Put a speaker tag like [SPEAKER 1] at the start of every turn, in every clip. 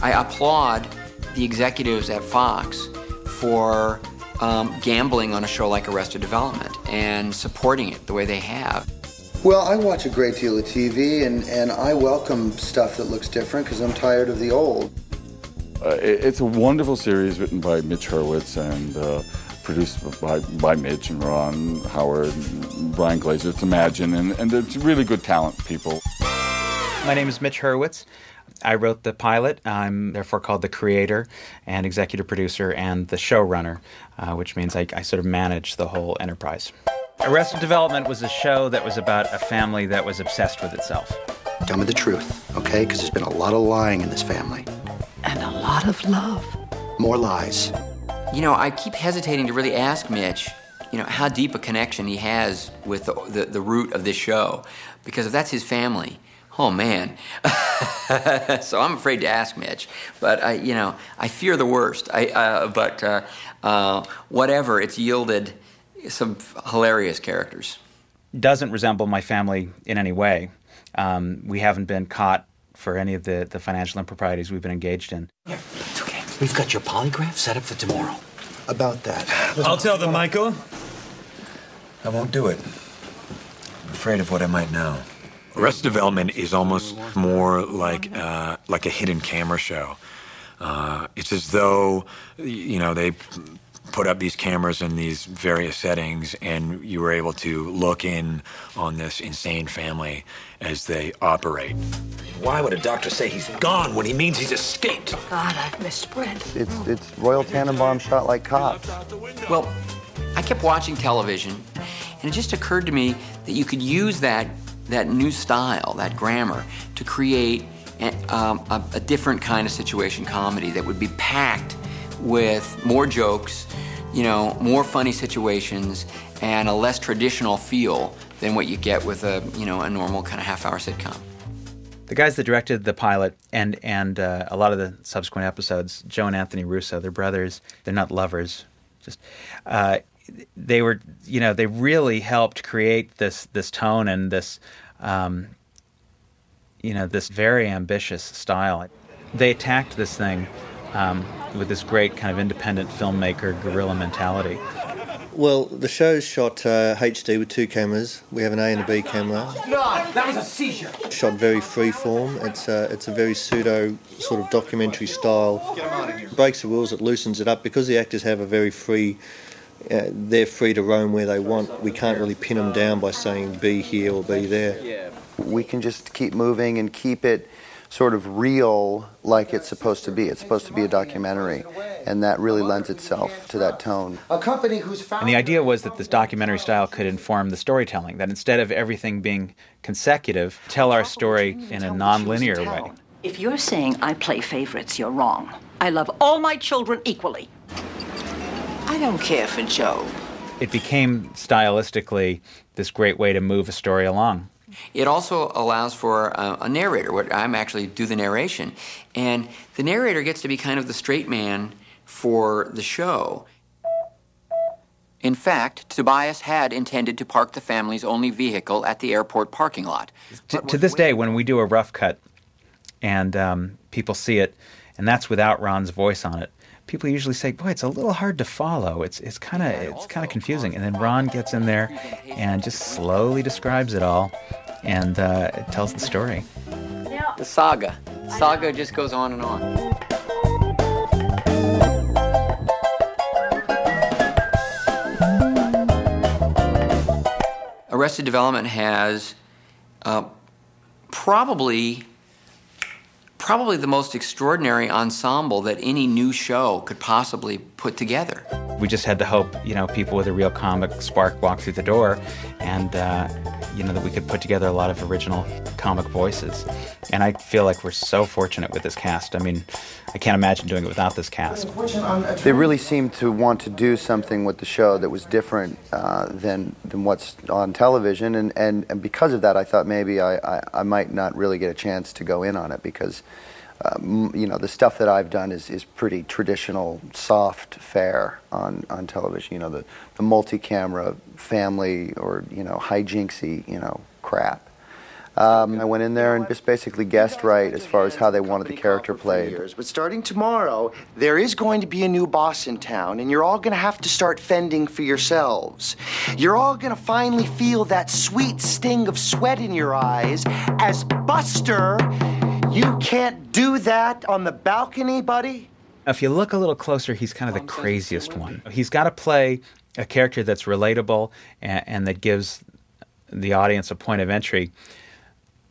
[SPEAKER 1] I applaud the executives at Fox for gambling on a show like Arrested Development and supporting it the way they have.
[SPEAKER 2] Well, I watch a great deal of TV, and I welcome stuff that looks different because I'm tired of the old.
[SPEAKER 3] It's a wonderful series written by Mitch Hurwitz and produced by Mitch and Ron Howard and Brian Glazer. It's Imagine, and it's really good talent people.
[SPEAKER 4] My name is Mitch Hurwitz. I wrote the pilot. I'm therefore called the creator and executive producer and the showrunner, which means I sort of manage the whole enterprise. Arrested Development was a show that was about a family that was obsessed with itself.
[SPEAKER 2] Tell me the truth, okay? Because there's been a lot of lying in this family. And a lot of love. More lies.
[SPEAKER 1] You know, I keep hesitating to really ask Mitch, you know, how deep a connection he has with the root of this show. Because if that's his family, oh man. So I'm afraid to ask Mitch. But I fear the worst. Whatever, it's yielded some hilarious characters.
[SPEAKER 4] Doesn't resemble my family in any way. We haven't been caught for any of the financial improprieties we've been engaged in.
[SPEAKER 5] Here, it's okay. We've got your polygraph set up for tomorrow.
[SPEAKER 2] About that.
[SPEAKER 6] I'll tell them, Michael. I won't do it. I'm afraid of what I might know. Arrested Development is almost more like a hidden camera show. It's as though, they put up these cameras in these various settings, and you were able to look in on this insane family as they operate.
[SPEAKER 5] Why would a doctor say he's gone when he means he's escaped?
[SPEAKER 7] God, I've missed Brent.
[SPEAKER 2] It's Royal Tannenbaum shot like cops.
[SPEAKER 1] Well, I kept watching television, and it just occurred to me that you could use that new style, that grammar, to create a different kind of situation comedy that would be packed with more jokes, more funny situations, and a less traditional feel than what you get with a normal kind of half-hour sitcom.
[SPEAKER 4] The guys that directed the pilot and a lot of the subsequent episodes, Joe and Anthony Russo, they're brothers. They're not lovers. Just they were, they really helped create this tone and this, this very ambitious style. They attacked this thing with this great kind of independent filmmaker guerrilla mentality.
[SPEAKER 8] Well, the show's shot HD with 2 cameras. We have an A and a B camera.
[SPEAKER 5] No, that was a seizure.
[SPEAKER 8] Shot very freeform. It's a very pseudo sort of documentary style. It breaks the rules. It loosens it up because the actors have a very free. They're free to roam where they want. We can't really pin them down by saying be here or be there.
[SPEAKER 2] We can just keep moving and keep it sort of real like it's supposed to be. It's supposed to be a documentary, and that really lends itself to that tone.
[SPEAKER 4] And the idea was that this documentary style could inform the storytelling, that instead of everything being consecutive, tell our story in a non-linear way.
[SPEAKER 7] If you're saying I play favorites, you're wrong. I love all my children equally. I don't care for Joe.
[SPEAKER 4] It became stylistically this great way to move a story along.
[SPEAKER 1] It also allows for a narrator. I'm actually do the narration. And the narrator gets to be kind of the straight man for the show. In fact, Tobias had intended to park the family's only vehicle at the airport parking lot.
[SPEAKER 4] To this day, when we do a rough cut and people see it, and that's without Ron's voice on it, people usually say, boy, it's a little hard to follow. It's kind of confusing. And then Ron gets in there and just slowly describes it all. And it tells the story.
[SPEAKER 1] The saga. The saga just goes on and on. Arrested Development has probably the most extraordinary ensemble that any new show could possibly put together.
[SPEAKER 4] We just had to hope, people with a real comic spark walk through the door, and that we could put together a lot of original comic voices. And I feel like we're so fortunate with this cast. I mean, I can't imagine doing it without this cast.
[SPEAKER 2] They really seemed to want to do something with the show that was different than what's on television, and because of that, I thought maybe I might not really get a chance to go in on it because the stuff that I've done is pretty traditional, soft fare on television. The multi-camera family or hijinksy crap. I went in there and just basically guessed right as far as how they wanted the character played.
[SPEAKER 9] But starting tomorrow, there is going to be a new boss in town, and you're all going to have to start fending for yourselves. You're all going to finally feel that sweet sting of sweat in your eyes as Buster. You can't do that on the balcony, buddy.
[SPEAKER 4] If you look a little closer, he's kind of the craziest one. He's got to play a character that's relatable and that gives the audience a point of entry.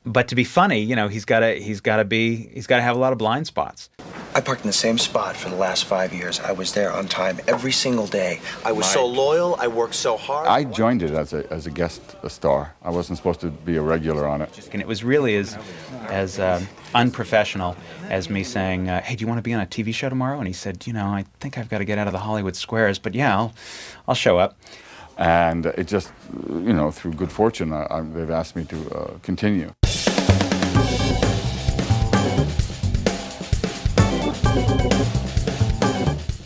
[SPEAKER 4] But to be funny, you know, he's got to have a lot of blind spots.
[SPEAKER 9] I parked in the same spot for the last 5 years. I was there on time every single day. I was so loyal. I worked so hard.
[SPEAKER 3] I joined it as a guest star. I wasn't supposed to be a regular on it.
[SPEAKER 4] And it was really as unprofessional as me saying, hey, do you want to be on a TV show tomorrow? And he said, you know, I think I've got to get out of the Hollywood squares, but yeah, I'll show up.
[SPEAKER 3] And it just, you know, through good fortune, they've asked me to continue.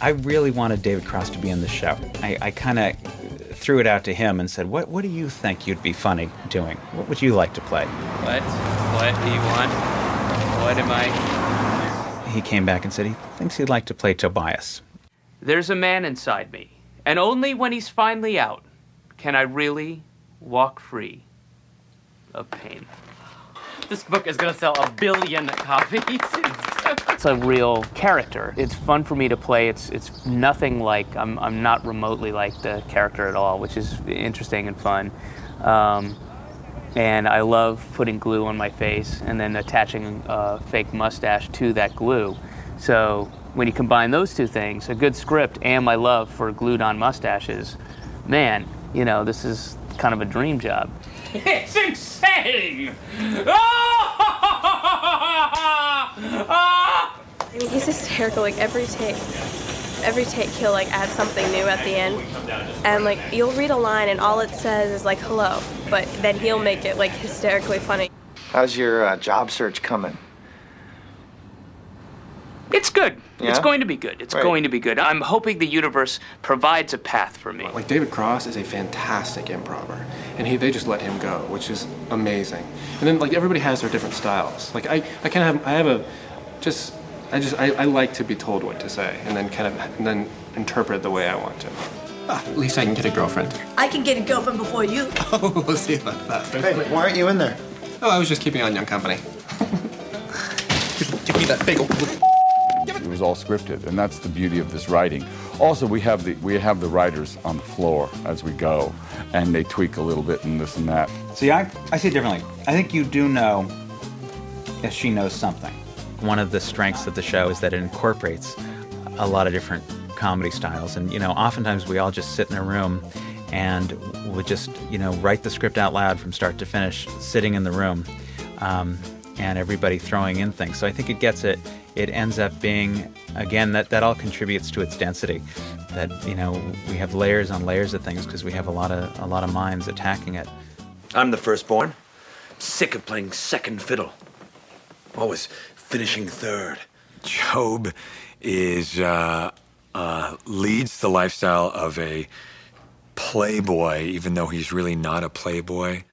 [SPEAKER 4] I really wanted David Cross to be in the show. I kind of threw it out to him and said, what do you think you'd be funny doing? What would you like to play?
[SPEAKER 10] What do you want? What am I?
[SPEAKER 4] He came back and said he thinks he'd like to play Tobias.
[SPEAKER 10] There's a man inside me, and only when he's finally out can I really walk free of pain. This book is going to sell 1 billion copies. It's a real character. It's fun for me to play. It's nothing like, I'm not remotely like the character at all, which is interesting and fun. And I love putting glue on my face and then attaching a fake mustache to that glue. So when you combine those two things, a good script and my love for glued-on mustaches, man, you know, this is kind of a dream job. It's insane!
[SPEAKER 11] I mean, he's hysterical, like, every take he'll, like, add something new at the end. And, like, you'll read a line and all it says is, like, hello. But then he'll make it, like, hysterically funny.
[SPEAKER 9] How's your job search coming?
[SPEAKER 10] It's good.
[SPEAKER 9] Yeah?
[SPEAKER 10] It's going to be good. It's going to be good. I'm hoping the universe provides a path for me.
[SPEAKER 12] Like, David Cross is a fantastic improver, and they just let him go, which is amazing. And then, like, everybody has their different styles. Like, I like to be told what to say, and then interpret the way I want to. At least I can get a girlfriend.
[SPEAKER 13] I can get a girlfriend before you.
[SPEAKER 12] Oh, we'll see about that.
[SPEAKER 2] Hey, why aren't you in there?
[SPEAKER 12] Oh, I was just keeping on Young Company. Give me that big old...
[SPEAKER 3] It was all scripted, and that's the beauty of this writing. Also, we have the writers on the floor as we go, and they tweak a little bit and this and that.
[SPEAKER 4] See, I see it differently. I think you do know that she knows something. One of the strengths of the show is that it incorporates a lot of different comedy styles, and, you know, oftentimes we all just sit in a room and would just, you know, write the script out loud from start to finish, sitting in the room, and everybody throwing in things. So I think it gets it. It ends up being, again, that all contributes to its density. That, you know, we have layers on layers of things because we have a lot of minds attacking it.
[SPEAKER 5] I'm the firstborn. Sick of playing second fiddle. Always finishing third.
[SPEAKER 6] Job is leads the lifestyle of a playboy, even though he's really not a playboy.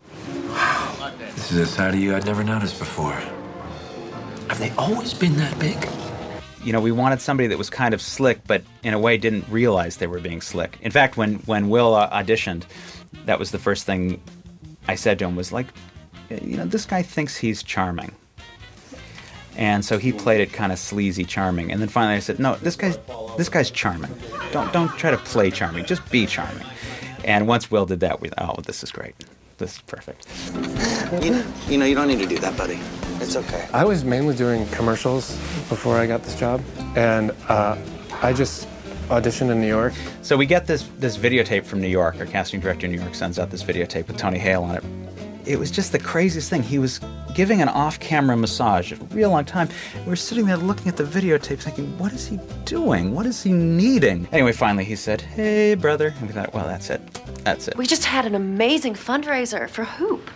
[SPEAKER 5] Wow, this is a side of you I'd never noticed before. Have they always been that big?
[SPEAKER 4] You know, we wanted somebody that was kind of slick, but in a way didn't realize they were being slick. In fact, when Will auditioned, that was the first thing I said to him was like, you know, this guy thinks he's charming. And so he played it kind of sleazy charming. And then finally I said, no, this guy's charming. Don't try to play charming, just be charming. And once Will did that, this is great. This is perfect.
[SPEAKER 9] You know, you don't need to do that, buddy. It's okay.
[SPEAKER 12] I was mainly doing commercials before I got this job, and I just auditioned in New York.
[SPEAKER 4] So we get this videotape from New York. Our casting director in New York sends out this videotape with Tony Hale on it. It was just the craziest thing. He was giving an off-camera massage a real long time. We were sitting there looking at the videotape thinking, what is he doing? What is he needing? Anyway, finally he said, hey, brother. And we thought, well, that's it. That's it.
[SPEAKER 14] We just had an amazing fundraiser for Hoop.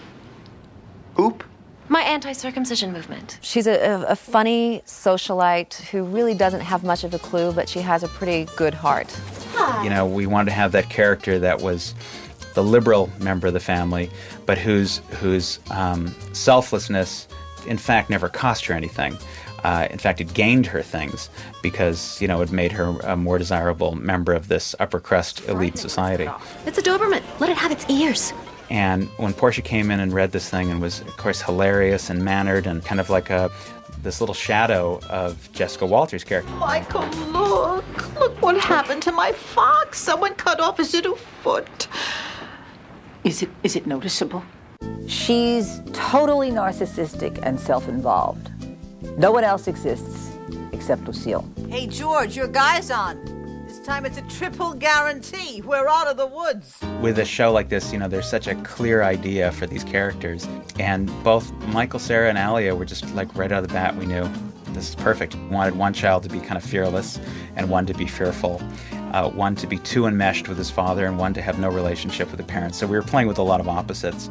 [SPEAKER 9] Hoop?
[SPEAKER 14] My anti-circumcision movement.
[SPEAKER 15] She's a funny socialite who really doesn't have much of a clue, but she has a pretty good heart.
[SPEAKER 14] Hi.
[SPEAKER 4] You know, we wanted to have that character that was the liberal member of the family, but whose selflessness, in fact, never cost her anything. In fact, it gained her things because, it made her a more desirable member of this upper crust elite society.
[SPEAKER 14] It's a Doberman. Let it have its ears.
[SPEAKER 4] And when Portia came in and read this thing and was, of course, hilarious and mannered and kind of like this little shadow of Jessica Walter's character.
[SPEAKER 13] Michael, look. Look what happened to my fox. Someone cut off his little foot. Is it noticeable?
[SPEAKER 16] She's totally narcissistic and self-involved. No one else exists except Lucille.
[SPEAKER 13] Hey, George, your guy's on. This time it's a triple guarantee. We're out of the woods.
[SPEAKER 4] With a show like this, there's such a clear idea for these characters. And both Michael, Sarah, and Alia were just like right out of the bat, we knew this is perfect. We wanted one child to be kind of fearless and one to be fearful. One to be too enmeshed with his father and one to have no relationship with the parents. So we were playing with a lot of opposites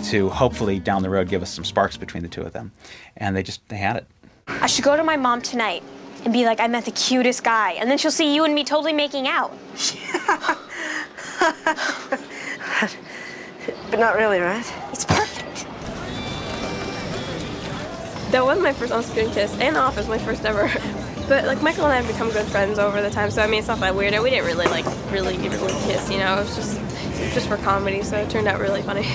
[SPEAKER 4] to hopefully down the road give us some sparks between the two of them. And they had it.
[SPEAKER 17] I should go to my mom tonight and be like, I met the cutest guy. And then she'll see you and me totally making out.
[SPEAKER 11] But not really, right?
[SPEAKER 17] It's perfect.
[SPEAKER 11] That was my first on-screen kiss, and off is my first ever. But Michael and I have become good friends over the time, so it's not that weird. We didn't really really kiss, It was just for comedy, so it turned out really funny.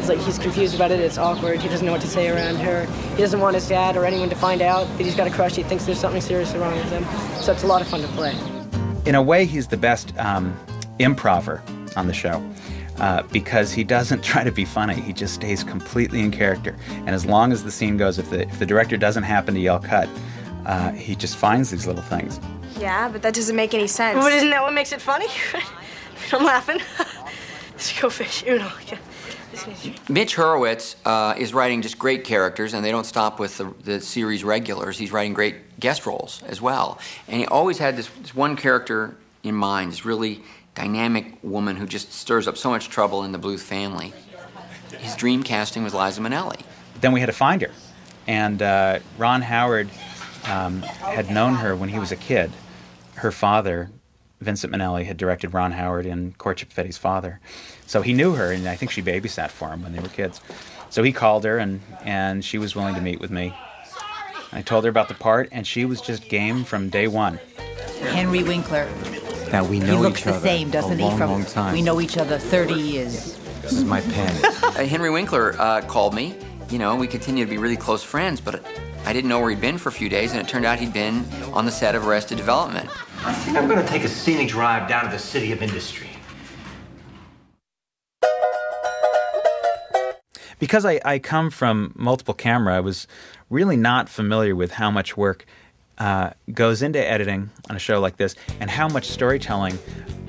[SPEAKER 18] It's he's confused about it, it's awkward, he doesn't know what to say around her. He doesn't want his dad or anyone to find out that he's got a crush, he thinks there's something seriously wrong with him. So it's a lot of fun to play.
[SPEAKER 4] In a way, he's the best improver on the show. Because he doesn't try to be funny. He just stays completely in character. And as long as the scene goes, if the director doesn't happen to yell cut, he just finds these little things.
[SPEAKER 17] Yeah, but that doesn't make any sense.
[SPEAKER 18] But isn't that what makes it funny? I'm laughing. Let's go fish,
[SPEAKER 1] Mitch Hurwitz is writing just great characters, and they don't stop with the series regulars. He's writing great guest roles as well. And he always had this one character in mind, this really dynamic woman who just stirs up so much trouble in the Bluth family. His dream casting was Liza Minnelli.
[SPEAKER 4] Then we had to find her. And Ron Howard had known her when he was a kid. Her father, Vincent Minnelli, had directed Ron Howard in Courtship of Eddie's Father. So he knew her, and I think she babysat for him when they were kids. So he called her, and she was willing to meet with me. I told her about the part, and she was just game from day one.
[SPEAKER 19] Henry Winkler.
[SPEAKER 20] Now we know
[SPEAKER 19] he looks
[SPEAKER 20] each
[SPEAKER 19] the
[SPEAKER 20] other
[SPEAKER 19] same, doesn't
[SPEAKER 20] a long,
[SPEAKER 19] he?
[SPEAKER 20] long time.
[SPEAKER 19] We know each other 30 years.
[SPEAKER 20] This is my pen.
[SPEAKER 1] Henry Winkler called me. We continued to be really close friends, but I didn't know where he'd been for a few days, and it turned out he'd been on the set of Arrested Development.
[SPEAKER 21] I think I'm going to take a scenic drive down to the City of Industry.
[SPEAKER 4] Because I come from multiple camera, I was really not familiar with how much work goes into editing on a show like this and how much storytelling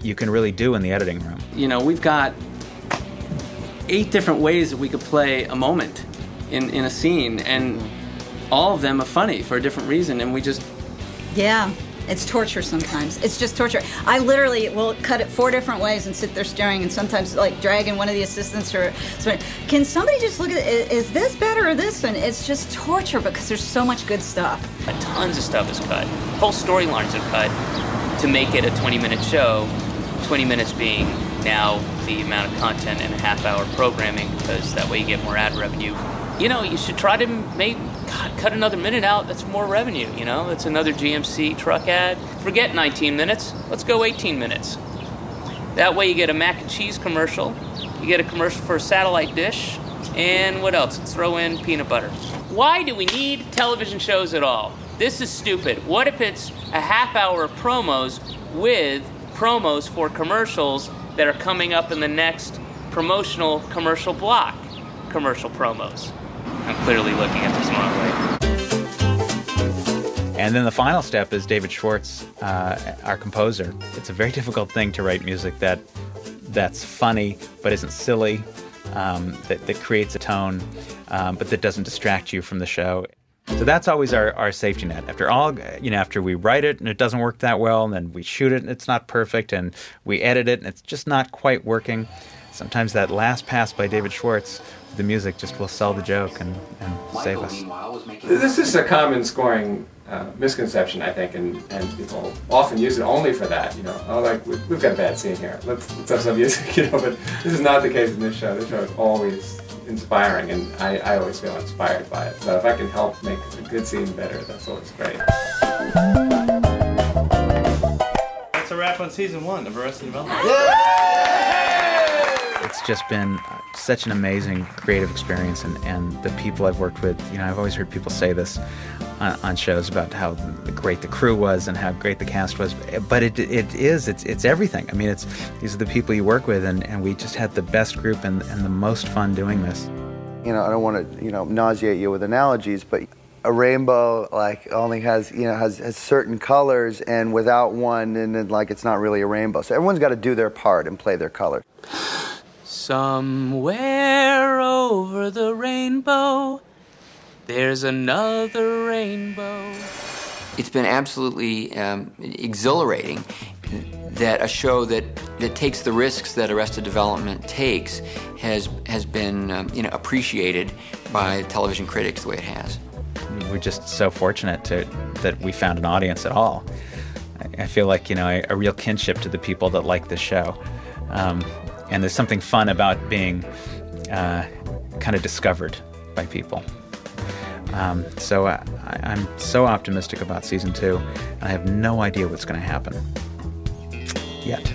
[SPEAKER 4] you can really do in the editing room.
[SPEAKER 10] We've got 8 different ways that we could play a moment in a scene, and all of them are funny for a different reason, and we just...
[SPEAKER 22] Yeah, it's torture sometimes. It's just torture. I literally will cut it 4 different ways and sit there staring, and sometimes dragging one of the assistants or somebody. Can somebody just look at it? Is this better or this one? It's just torture because there's so much good stuff.
[SPEAKER 10] Tons of stuff is cut. Whole storylines are cut to make it a 20-minute show, 20 minutes being now the amount of content in a half-hour programming, because that way you get more ad revenue. You should try to cut another minute out. That's more revenue, That's another GMC truck ad. Forget 19 minutes. Let's go 18 minutes. That way you get a mac and cheese commercial. You get a commercial for a satellite dish. And what else? Let's throw in peanut butter. Why do we need television shows at all? This is stupid. What if it's a half hour of promos with promos for commercials that are coming up in the next promotional commercial block? Commercial promos. I'm clearly looking at this the wrong way.
[SPEAKER 4] And then the final step is David Schwartz, our composer. It's a very difficult thing to write music that's funny but isn't silly, that creates a tone, but that doesn't distract you from the show. So that's always our safety net. After we write it and it doesn't work that well, and then we shoot it and it's not perfect, and we edit it and it's just not quite working, sometimes that last pass by David Schwartz, the music just will sell the joke and save us.
[SPEAKER 12] This is a common scoring misconception, I think, and people often use it only for that. You know, oh, like we've got a bad scene here. Let's have some music. You know, but this is not the case in this show. This show is always inspiring, and I always feel inspired by it. So if I can help make a good scene better, that's always great.
[SPEAKER 8] That's a wrap on season 1 of Arrested Development.
[SPEAKER 4] It's just been such an amazing creative experience, and the people I've worked with, you know, I've always heard people say this on shows about how great the crew was and how great the cast was, but it's everything. I mean, these are the people you work with, and we just had the best group and the most fun doing this.
[SPEAKER 2] You know, I don't want to, you know, nauseate you with analogies, but a rainbow like only has, you know, has certain colors, and without one, and then like it's not really a rainbow. So everyone's got to do their part and play their color.
[SPEAKER 10] Somewhere over the rainbow, there's another rainbow.
[SPEAKER 1] It's been absolutely exhilarating that a show that takes the risks that Arrested Development takes has been you know, appreciated by television critics the way it has.
[SPEAKER 4] We're just so fortunate that we found an audience at all. I feel like, you know, a real kinship to the people that like this show. And there's something fun about being kind of discovered by people. So I'm so optimistic about season 2. I have no idea what's going to happen yet.